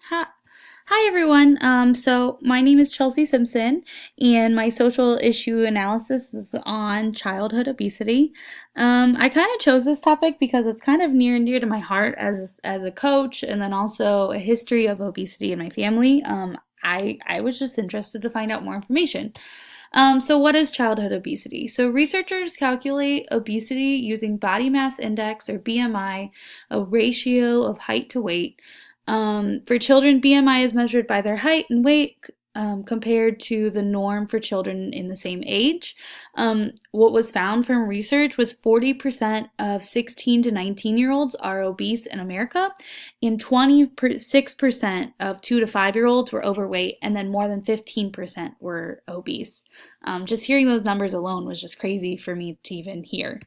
Hi, hi everyone. So my name is Chelsea Simpson, and my social issue analysis is on childhood obesity. I kind of chose this topic because it's kind of near and dear to my heart as a coach, and then also a history of obesity in my family. I was just interested to find out more information. So what is childhood obesity? So researchers calculate obesity using body mass index or BMI, a ratio of height to weight. For children, BMI is measured by their height and weight compared to the norm for children in the same age. What was found from research was 40% of 16 to 19-year-olds are obese in America, and 26% of 2 to 5-year-olds were overweight, and then more than 15% were obese. Just hearing those numbers alone was just crazy for me to even hear.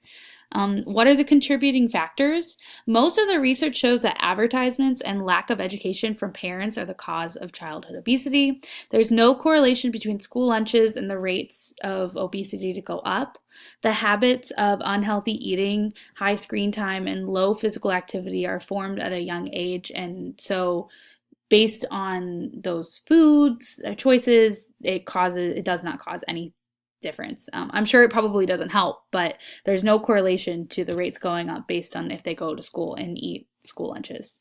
What are the contributing factors? Most of the research shows that advertisements and lack of education from parents are the cause of childhood obesity. There's no correlation between school lunches and the rates of obesity to go up. The habits of unhealthy eating, high screen time, and low physical activity are formed at a young age, and so based on those foods choices, it does not cause any difference. I'm sure it probably doesn't help, but there's no correlation to the rates going up based on if they go to school and eat school lunches.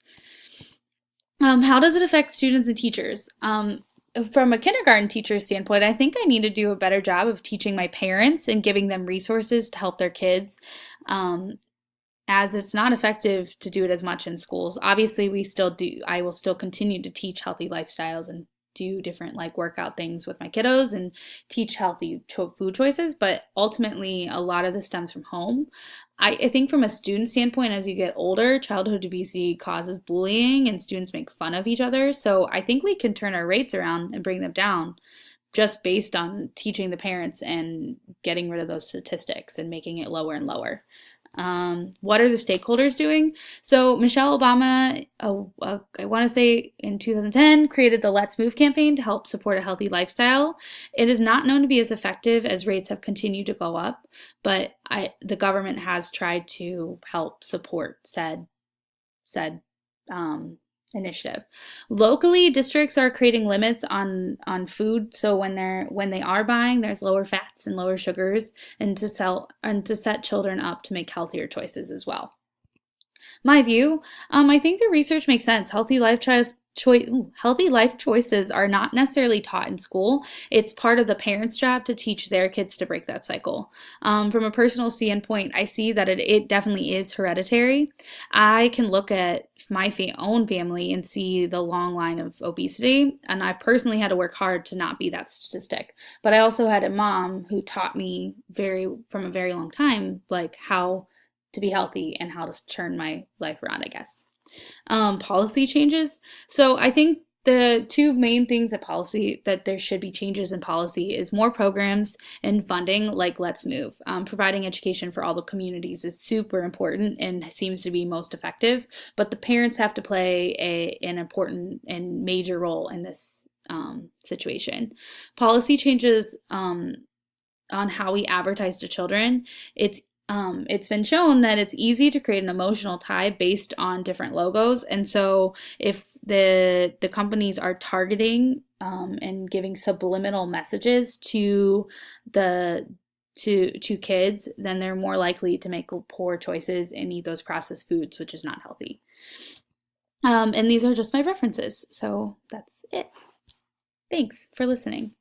How does it affect students and teachers? From a kindergarten teacher standpoint, I think I need to do a better job of teaching my parents and giving them resources to help their kids. Um, as it's not effective to do it as much in schools. Obviously, I will still continue to teach healthy lifestyles and do different like workout things with my kiddos and teach healthy food choices, but ultimately a lot of this stems from home. I think from a student standpoint, as you get older, childhood obesity causes bullying and students make fun of each other. So I think we can turn our rates around and bring them down just based on teaching the parents and getting rid of those statistics and making it lower and lower. What are the stakeholders doing? So Michelle Obama, I want to say in 2010, created the Let's Move campaign to help support a healthy lifestyle. It is not known to be as effective as rates have continued to go up, but the government has tried to help support said um, initiative. Locally, districts are creating limits on food, so when they are buying, there's lower fats and lower sugars, and to set children up to make healthier choices as well. My view, I think the research makes sense. Healthy life choices are not necessarily taught in school. It's part of the parents' job to teach their kids to break that cycle. From a personal standpoint, I see that it definitely is hereditary. I can look at my own family and see the long line of obesity, and I personally had to work hard to not be that statistic. But I also had a mom who taught me from a very long time, like how to be healthy and how to turn my life around, I guess. Policy changes. So I think the two main things that there should be changes in policy is more programs and funding like Let's Move. Providing education for all the communities is super important and seems to be most effective, but the parents have to play an important and major role in this situation. Policy changes on how we advertise to children. It's been shown that it's easy to create an emotional tie based on different logos, and so if the companies are targeting and giving subliminal messages to the to kids, then they're more likely to make poor choices and eat those processed foods, which is not healthy. And these are just my references, so that's it. Thanks for listening.